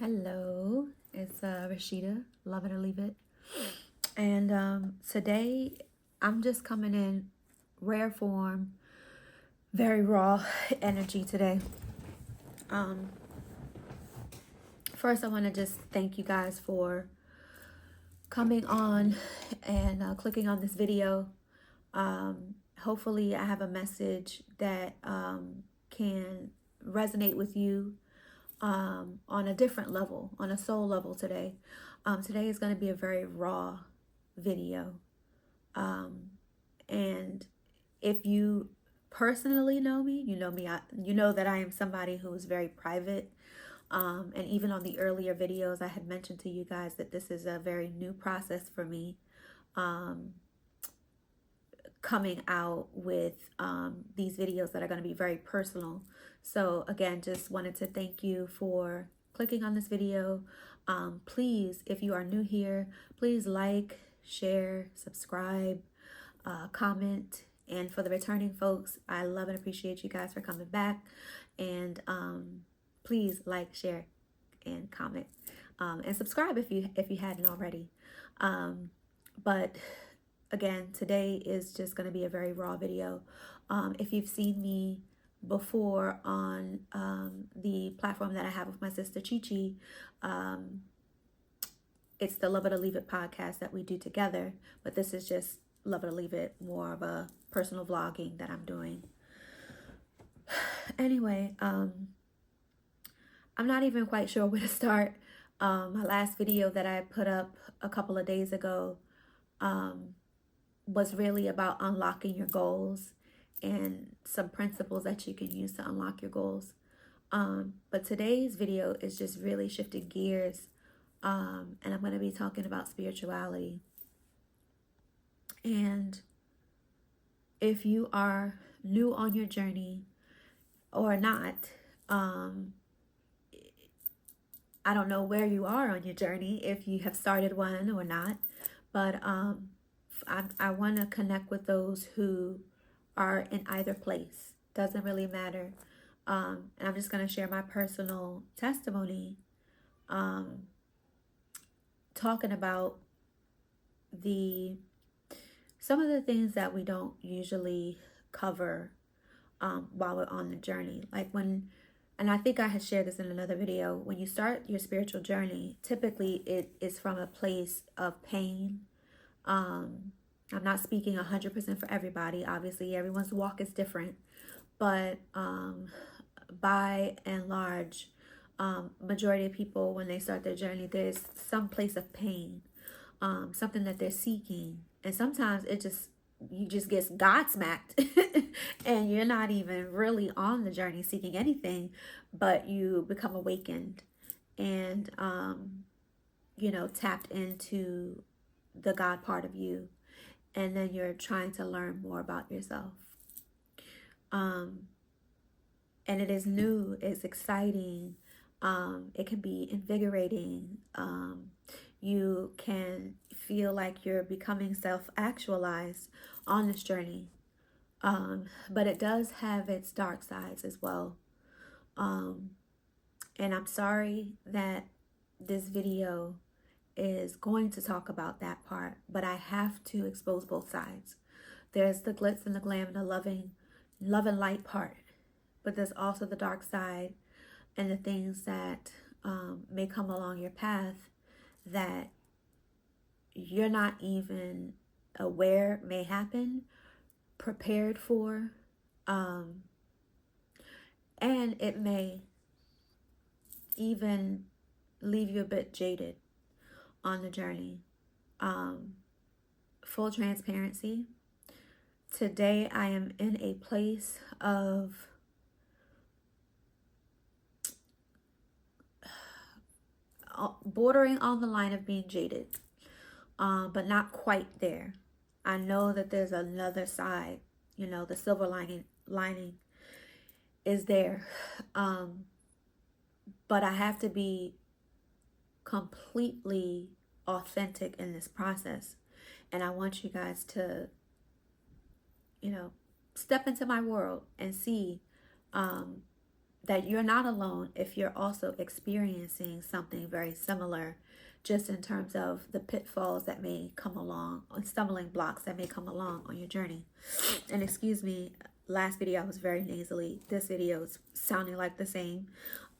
Hello, it's Rashida, love it or leave it. And today I'm just coming in rare form, very raw energy today. Um, First, I want to just thank you guys for coming on and clicking on this video. Hopefully, I have a message that can resonate with you on a different level, on a soul level today. Today is going to be a very raw video. And if you personally know me, you know that I am somebody who is very private. And even on the earlier videos, I had mentioned to you guys that this is a very new process for me. Coming out with these videos that are going to be very personal. So again, just wanted to thank you for clicking on this video. Please, if you are new here, please like, share, subscribe, comment. And for the returning folks, I love and appreciate you guys for coming back. And please like, share, and comment, and subscribe if you hadn't already. But again, today is just going to be a very raw video. If you've seen me before on the platform that I have with my sister Chi Chi, it's the Love It or Leave It podcast that we do together. But this is just Love It or Leave It, more of a personal vlogging that I'm doing. Anyway, I'm not even quite sure where to start. My last video that I put up a couple of days ago was really about unlocking your goals and some principles that you can use to unlock your goals. But today's video is just really shifting gears, and I'm going to be talking about spirituality. And if you are new on your journey or not, I don't know where you are on your journey, if you have started one or not, but I want to connect with those who are in either place. Doesn't really matter. And I'm just going to share my personal testimony, talking about some of the things that we don't usually cover while we're on the journey. And I think I had shared this in another video, when you start your spiritual journey, typically it is from a place of pain. I'm not speaking 100% for everybody. Obviously, everyone's walk is different. But by and large, majority of people, when they start their journey, there's some place of pain, something that they're seeking. And sometimes you just get godsmacked and you're not even really on the journey seeking anything, but you become awakened and, tapped into the God part of you. And then you're trying to learn more about yourself. And it is new, it's exciting. It can be invigorating. You can feel like you're becoming self-actualized on this journey. But it does have its dark sides as well. And I'm sorry that this video is going to talk about that part, but I have to expose both sides. There's the glitz and the glam and the love and light part, but there's also the dark side and the things that may come along your path that you're not even aware may happen, prepared for, and it may even leave you a bit jaded on the journey. Full transparency, today I am in a place of bordering on the line of being jaded, but not quite there. I know that there's another side, the silver lining is there. But I have to be completely authentic in this process. And I want you guys to, step into my world and see that you're not alone if you're also experiencing something very similar, just in terms of the pitfalls that may come along, or stumbling blocks that may come along on your journey. And excuse me, last video I was very nasally. This video is sounding like the same.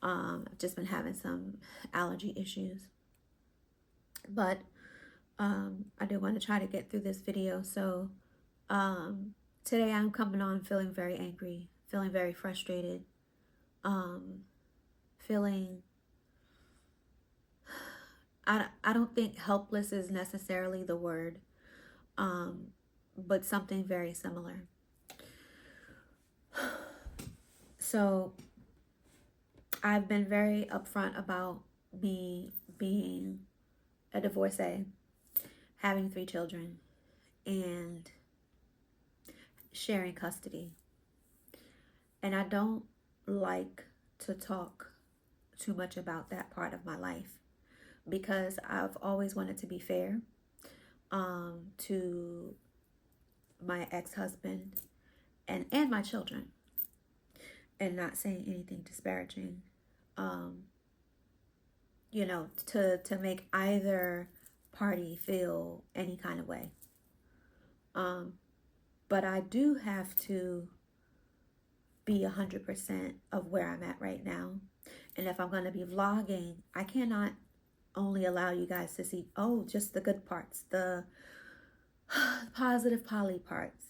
I've just been having some allergy issues. But I do want to try to get through this video. So today I'm coming on feeling very angry, feeling very frustrated, feeling, I don't think helpless is necessarily the word, but something very similar. So I've been very upfront about me being a divorcee, having 3 children, and sharing custody. And I don't like to talk too much about that part of my life because I've always wanted to be fair to my ex-husband and my children, and not saying anything disparaging, you know, to make either party feel any kind of way. But I do have to be 100% of where I'm at right now. And if I'm going to be vlogging, I cannot only allow you guys to see, oh, just the good parts, the positive poly parts.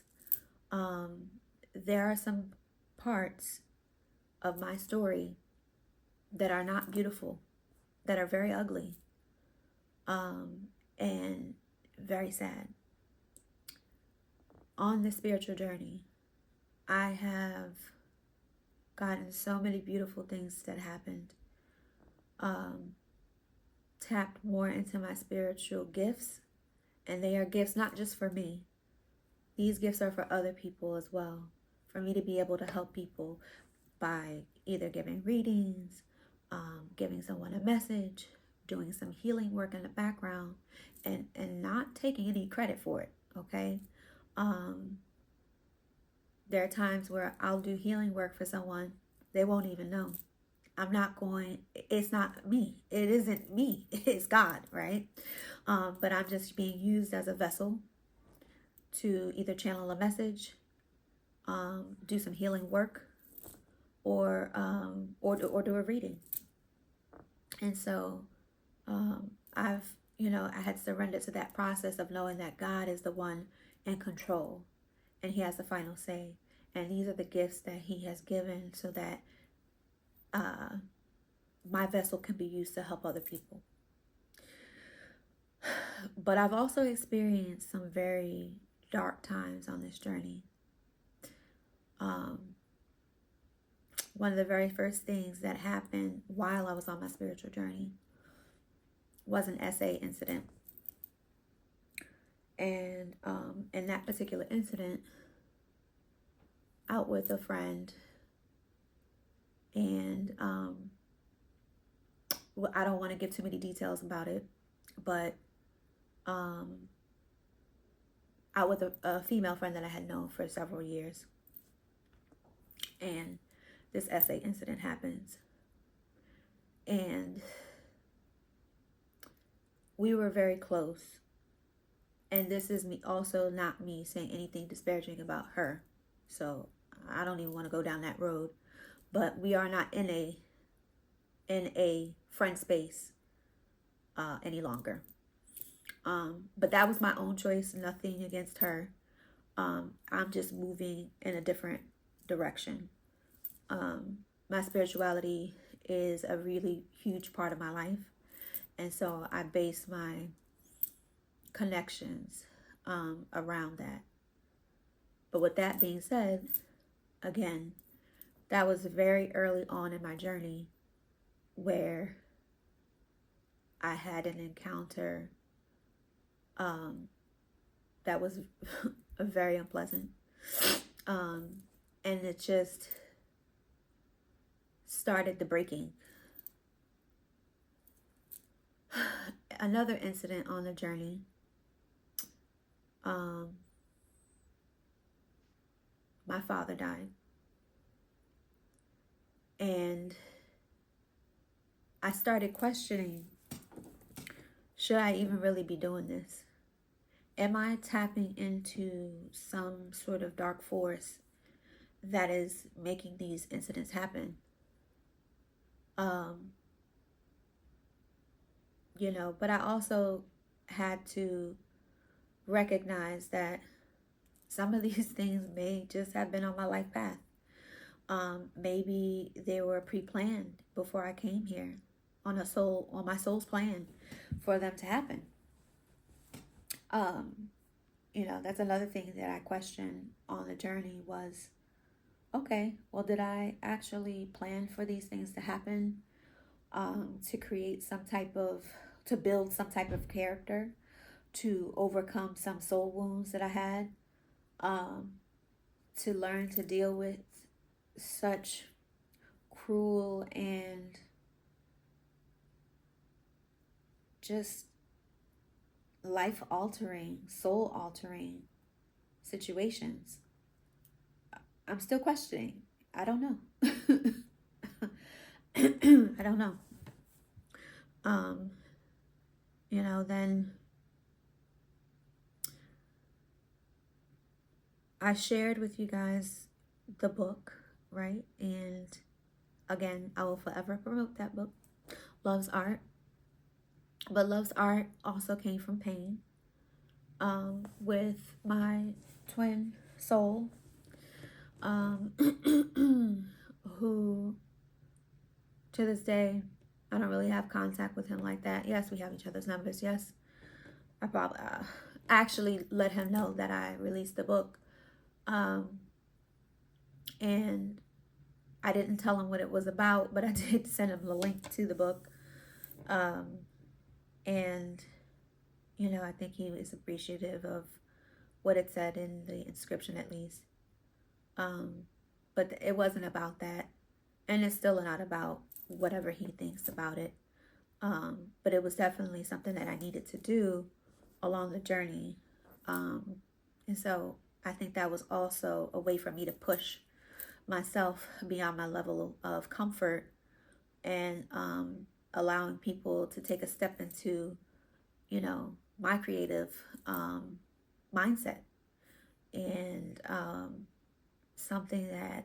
There are some parts of my story that are not beautiful, that are very ugly, and very sad. On this spiritual journey, I have gotten so many beautiful things that happened, tapped more into my spiritual gifts, and they are gifts not just for me. These gifts are for other people as well, for me to be able to help people by either giving readings, giving someone a message, doing some healing work in the background, and not taking any credit for it, okay? There are times where I'll do healing work for someone, they won't even know. It's not me. It isn't me. It's God, right? But I'm just being used as a vessel to either channel a message, do some healing work, or do a reading. And so I had surrendered to that process of knowing that God is the one in control and he has the final say. And these are the gifts that he has given so that my vessel can be used to help other people. But I've also experienced some very dark times on this journey. One of the very first things that happened while I was on my spiritual journey was an SA incident. And in that particular incident, out with a friend, and I don't want to give too many details about it, but out with a female friend that I had known for several years. And this SA incident happens. And we were very close. And this is me also not me saying anything disparaging about her. So I don't even want to go down that road. But we are not in a friend space any longer. But that was my own choice, nothing against her. I'm just moving in a different direction. My spirituality is a really huge part of my life. And so I base my connections around that. But with that being said, again, that was very early on in my journey where I had an encounter that was very unpleasant. And it just started the breaking. Another incident on the journey. My father died. And I started questioning, should I even really be doing this? Am I tapping into some sort of dark force that is making these incidents happen? Um, but I also had to recognize that some of these things may just have been on my life path. Maybe they were pre-planned before I came here on my soul's plan for them to happen. Um, that's another thing that I questioned on the journey was, okay, well, did I actually plan for these things to happen? To create to build some type of character, to overcome some soul wounds that I had, um, to learn to deal with such cruel and just life altering, soul altering situations. I'm still questioning. I don't know. I don't know. Um, then I shared with you guys the book, right? And again, I will forever promote that book, Love's Art. But Love's Art also came from pain, with my twin soul, who to this day, I don't really have contact with him like that. Yes, we have each other's numbers. Yes, I probably actually let him know that I released the book. And I didn't tell him what it was about, but I did send him the link to the book. And, I think he was appreciative of what it said in the inscription, at least. But it wasn't about that. And it's still not about whatever he thinks about it. But it was definitely something that I needed to do along the journey. And so I think that was also a way for me to push myself beyond my level of comfort, and allowing people to take a step into, my creative mindset. And something that,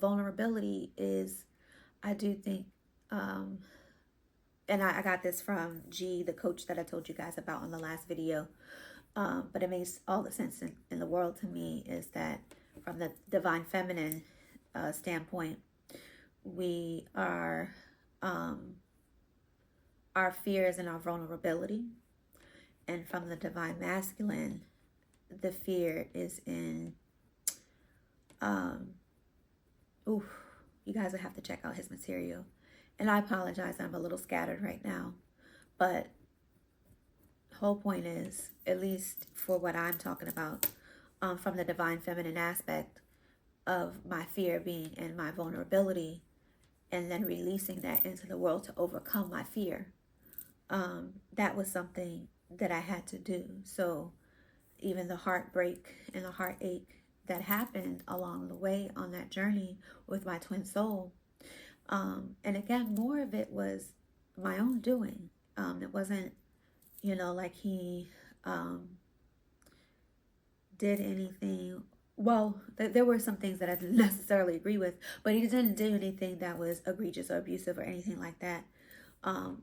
vulnerability is, I do think, and I got this from G, the coach that I told you guys about in the last video. But it makes all the sense in the world to me, is that from the divine feminine standpoint, we are our fears and our vulnerability. And from the divine masculine, the fear is in, you guys will have to check out his material. And I apologize, I'm a little scattered right now. But the whole point is, at least for what I'm talking about, from the divine feminine aspect of my fear being in my vulnerability, and then releasing that into the world to overcome my fear. That was something that I had to do. So even the heartbreak and the heartache that happened along the way on that journey with my twin soul, and again, more of it was my own doing. It wasn't, like he did anything. Well, there were some things that I didn't necessarily agree with, but he didn't do anything that was egregious or abusive or anything like that.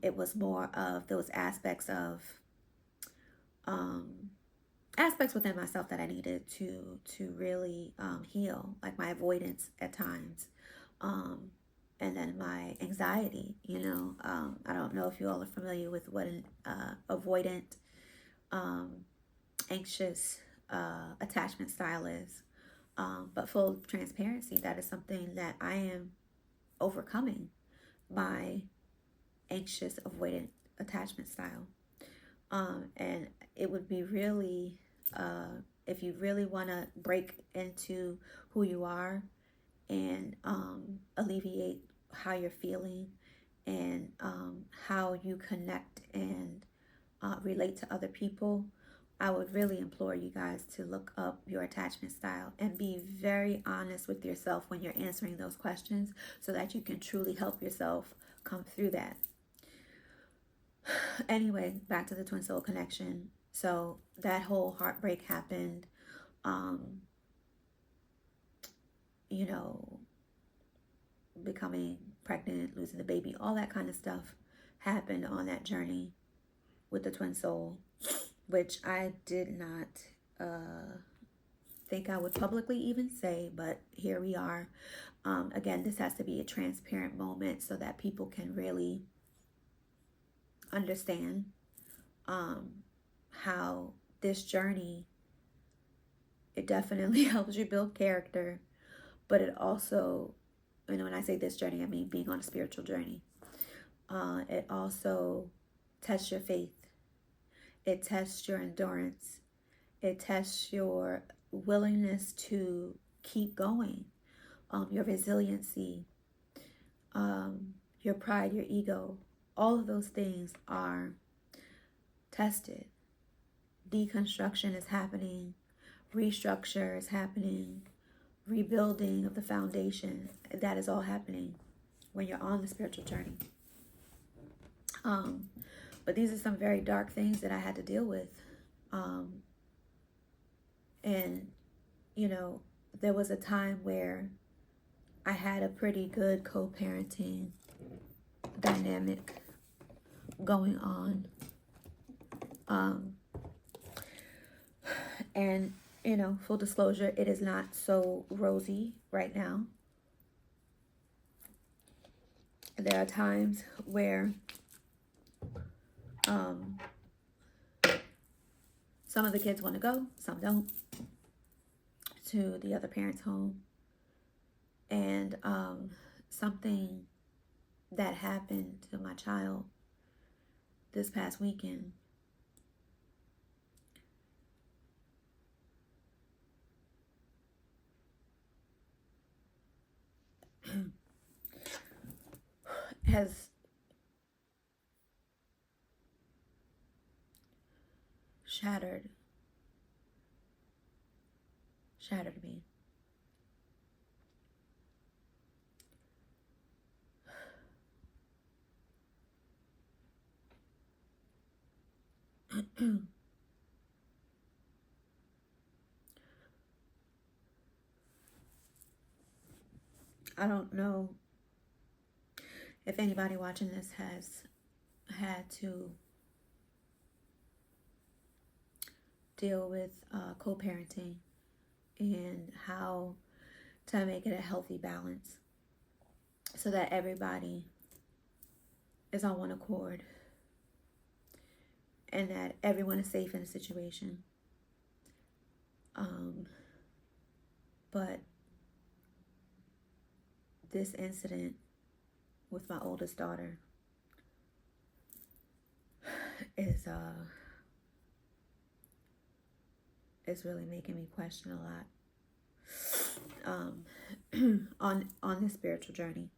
It was more of those aspects within myself that I needed to really heal, like my avoidance at times, and then my anxiety. I don't know if you all are familiar with what an avoidant, anxious attachment style is, but full transparency, that is something that I am overcoming, my anxious avoidant attachment style. And it would be really, if you really want to break into who you are, and alleviate how you're feeling, and how you connect and relate to other people, I would really implore you guys to look up your attachment style and be very honest with yourself when you're answering those questions so that you can truly help yourself come through that. Anyway, back to the twin soul connection. So that whole heartbreak happened. You know, becoming pregnant, losing the baby, all that kind of stuff happened on that journey with the twin soul, which I did not think I would publicly even say, but here we are. Again, this has to be a transparent moment so that people can really understand how this journey, it definitely helps you build character, but it also, you know, when I say this journey, I mean being on a spiritual journey. It also tests your faith. It tests your endurance. It tests your willingness to keep going, your resiliency, your pride, your ego. All of those things are tested. Deconstruction is happening. Restructure is happening. Rebuilding of the foundation. That is all happening when you're on the spiritual journey. But these are some very dark things that I had to deal with. And, you know, there was a time where I had a pretty good co-parenting dynamic going on. And, you know, full disclosure, it is not so rosy right now. There are times where some of the kids want to go, some don't, to the other parent's home. And something that happened to my child this past weekend has shattered me. I don't know if anybody watching this has had to deal with co-parenting and how to make it a healthy balance so that everybody is on one accord and that everyone is safe in the situation. But this incident with my oldest daughter is really making me question a lot on this spiritual journey.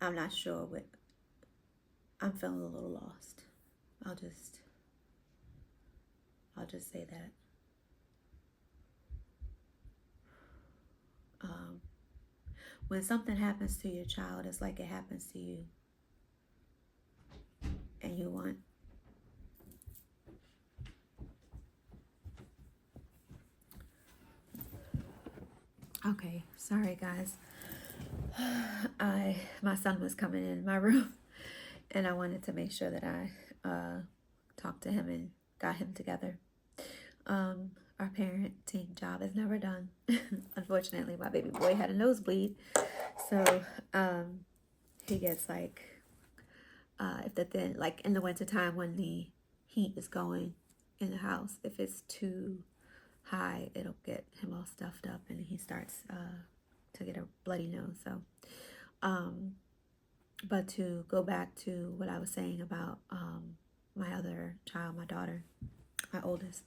I'm not sure what, I'm feeling a little lost. I'll just say that. When something happens to your child, it's like it happens to you. And you want okay, sorry guys. My son was coming in my room and I wanted to make sure that I talked to him and got him together. Our parenting job is never done. Unfortunately, my baby boy had a nosebleed. So he gets like, like in the wintertime when the heat is going in the house, if it's too high, it'll get him all stuffed up and he starts to get a bloody nose. So, but to go back to what I was saying about my other child, my daughter, my oldest.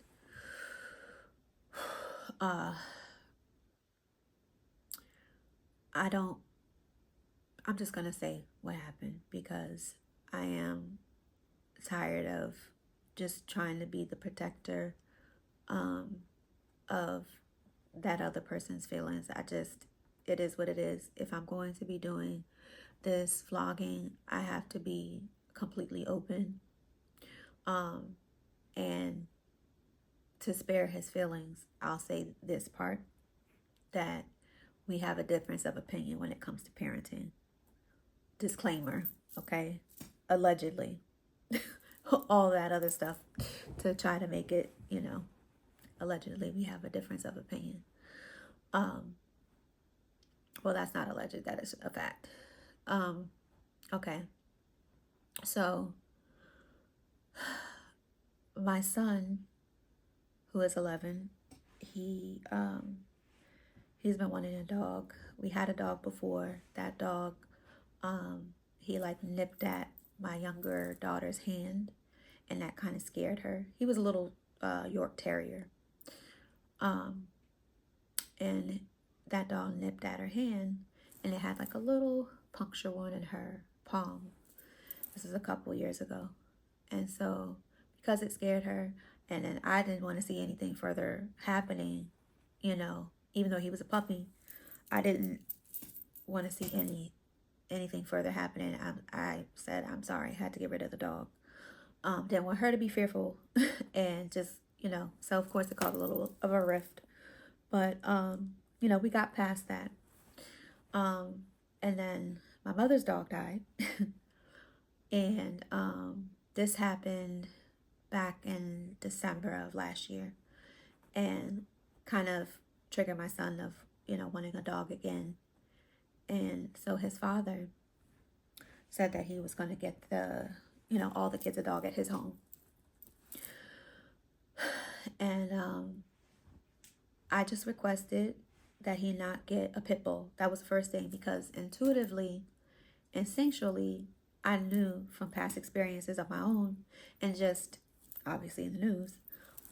I'm just going to say what happened because I am tired of just trying to be the protector of that other person's feelings. It is what it is. If I'm going to be doing this vlogging, I have to be completely open. And to spare his feelings, I'll say this part, that we have a difference of opinion when it comes to parenting. Disclaimer, okay? Allegedly. All that other stuff to try to make it, allegedly we have a difference of opinion. Well, that's not alleged, that is a fact. Okay. So my son, who is 11, he's been wanting a dog. We had a dog before. That dog, he like nipped at my younger daughter's hand, and that kind of scared her. He was a little York Terrier. And that dog nipped at her hand, and it had like a little puncture wound in her palm. This was a couple years ago. And so because it scared her, and then I didn't want to see anything further happening, even though he was a puppy, I didn't want to see anything further happening. I said, I'm sorry, I had to get rid of the dog. Didn't want her to be fearful and just, so of course it caused a little of a rift. But, we got past that. And then my mother's dog died. And this happened back in December of last year, and kind of triggered my son of, wanting a dog again. And so his father said that he was going to get all the kids a dog at his home. And I just requested that he not get a pit bull. That was the first thing, because intuitively, instinctually, I knew from past experiences of my own, and just obviously in the news,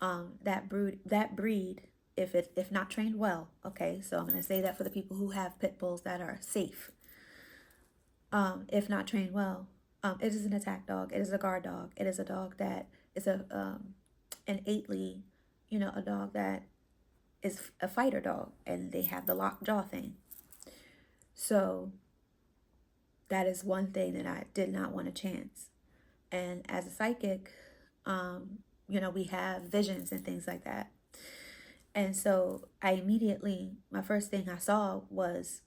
that breed, if not trained well, okay, so I'm going to say that for the people who have pit bulls that are safe, if not trained well, it is an attack dog. It is a guard dog. It is a dog that is innately, a dog that is a fighter dog, and they have the locked jaw thing. So that is one thing that I did not want to chance. And as a psychic, we have visions and things like that. And so my first thing I saw was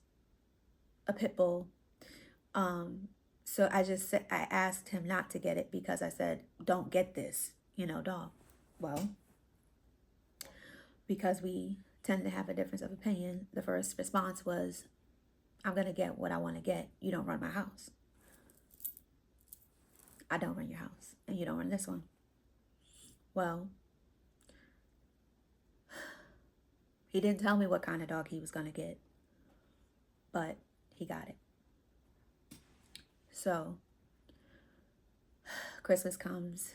a pit bull. So I asked him not to get it, because I said, don't get this, dog. Well, because we tend to have a difference of opinion, the first response was, I'm going to get what I want to get. You don't run my house. I don't run your house, and you don't run this one. Well, he didn't tell me what kind of dog he was going to get, but he got it. So Christmas comes,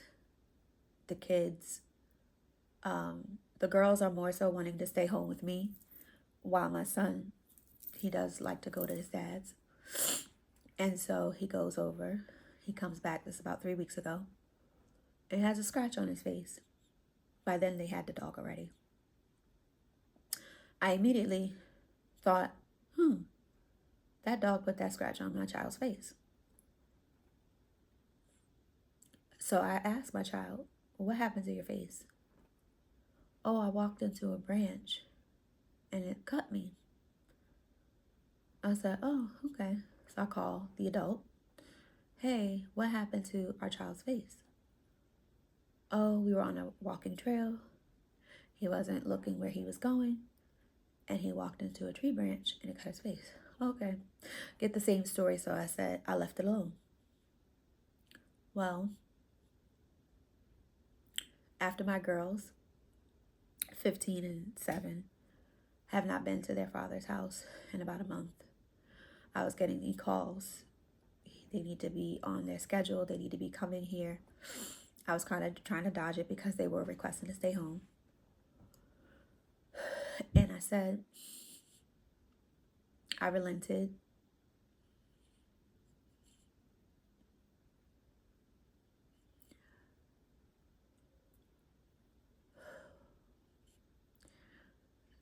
the kids, the girls are more so wanting to stay home with me, while my son, he does like to go to his dad's. And so he goes over, he comes back, this is about 3 weeks ago, and has a scratch on his face. By then they had the dog already. I immediately thought, that dog put that scratch on my child's face. So I asked my child, what happened to your face? Oh, I walked into a branch and it cut me. I said, oh, okay. So I called the adult. Hey, what happened to our child's face? Oh, we were on a walking trail. He wasn't looking where he was going, and he walked into a tree branch and it cut his face. Okay. Get the same story, so I said I left it alone. Well, after my girls, 15 and 7, have not been to their father's house in about a month, I was getting these calls. They need to be on their schedule. They need to be coming here. I was kind of trying to dodge it because they were requesting to stay home. And I said, I relented.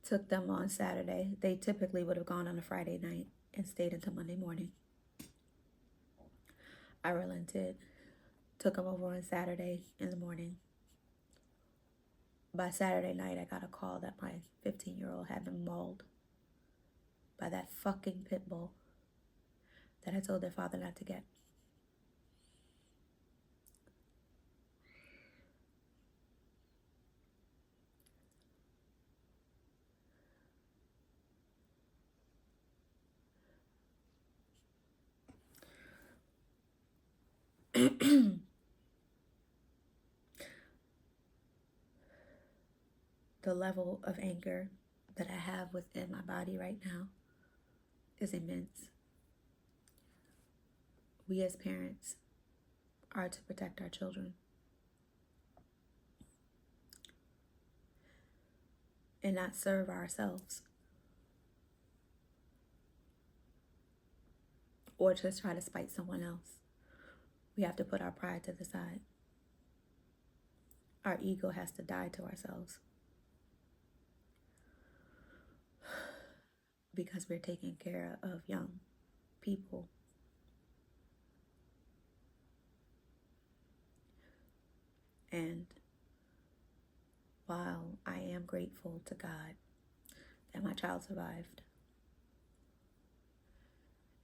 took them on Saturday. They typically would have gone on a Friday night and stayed until Monday morning. I relented, took them over on Saturday in the morning. By Saturday night, I got a call that my 15-year-old had been mauled by that fucking pit bull that I told their father not to get. The level of anger that I have within my body right now is immense. We as parents are to protect our children and not serve ourselves or just try to spite someone else. We have to put our pride to the side. Our ego has to die to ourselves because we're taking care of young people. And while I am grateful to God that my child survived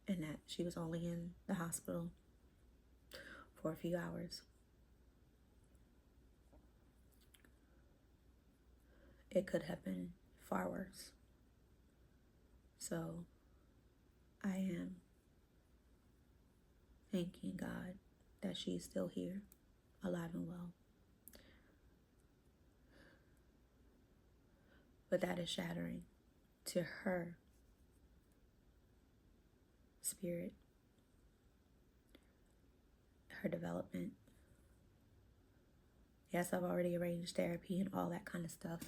and that she was only in the hospital for a few hours, it could have been far worse. So I am thanking God that she's still here, alive and well. But that is shattering to her spirit, her development. Yes, I've already arranged therapy and all that kind of stuff.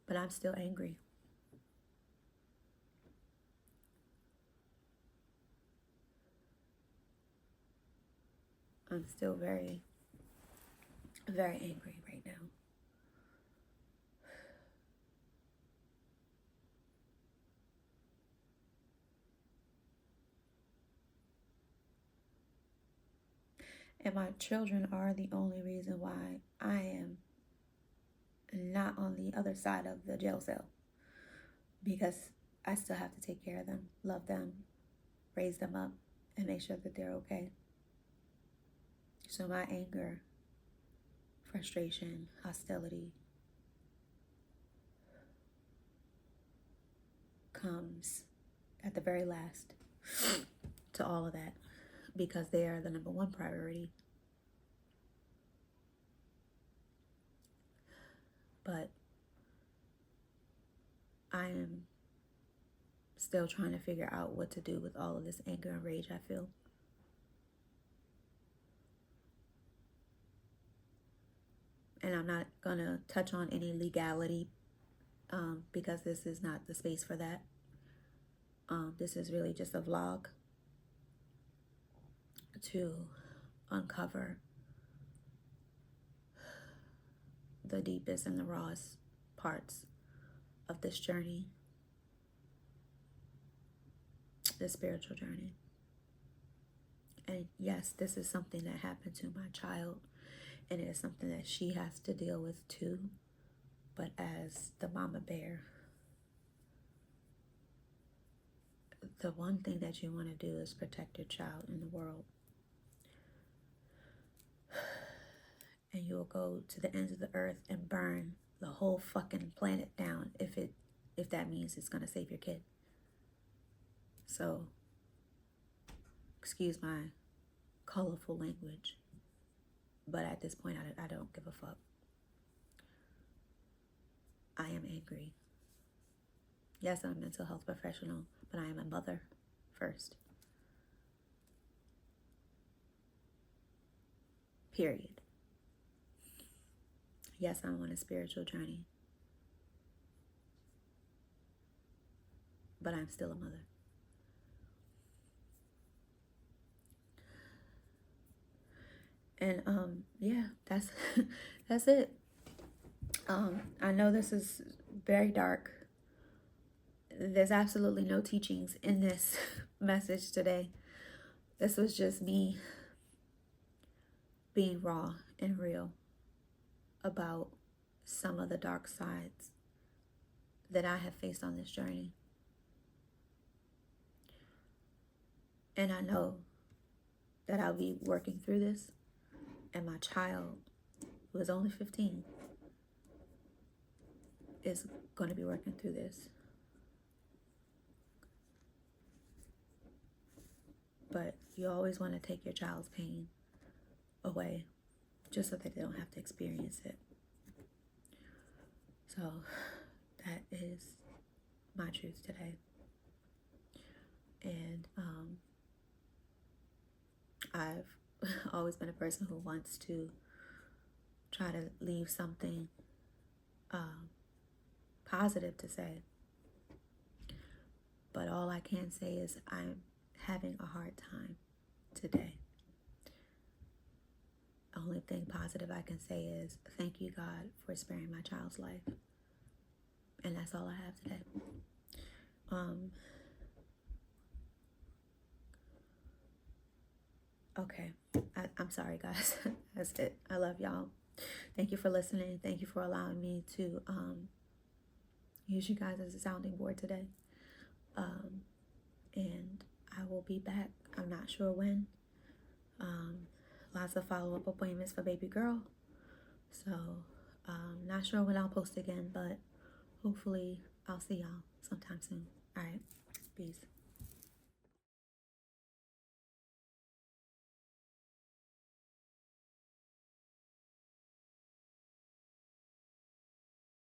But I'm still angry. I'm still very, very angry right now. And my children are the only reason why I am not on the other side of the jail cell. Because I still have to take care of them, love them, raise them up, and make sure that they're okay. So my anger, frustration, hostility comes at the very last to all of that, because they are the number one priority. But I am still trying to figure out what to do with all of this anger and rage I feel. And I'm not going to touch on any legality because this is not the space for that. This is really just a vlog to uncover the deepest and the rawest parts of this journey, this spiritual journey. And yes, this is something that happened to my child, and it is something that she has to deal with too. But as the mama bear, the one thing that you want to do is protect your child in the world. And you'll go to the ends of the earth and burn the whole fucking planet down if that means it's going to save your kid. So, excuse my colorful language, but at this point I don't give a fuck. I am angry. Yes, I'm a mental health professional, but I am a mother first. Period. Yes, I'm on a spiritual journey, but I'm still a mother. And yeah, that's that's it. I know this is very dark. There's absolutely no teachings in this message today. This was just me being raw and real about some of the dark sides that I have faced on this journey. And I know that I'll be working through this, and my child, who is only 15, is going to be working through this. But you always want to take your child's pain away just so that they don't have to experience it. So that is my truth today. And I've always been a person who wants to try to leave something positive to say. But all I can say is I'm having a hard time today. The only thing positive I can say is thank you, God, for sparing my child's life. And that's all I have today. Okay. I'm sorry, guys. That's it. I love y'all. Thank you for listening. Thank you for allowing me to use you guys as a sounding board today. And I will be back. I'm not sure when. Lots of follow-up appointments for baby girl. So, not sure when I'll post again, but hopefully I'll see y'all sometime soon. All right. Peace.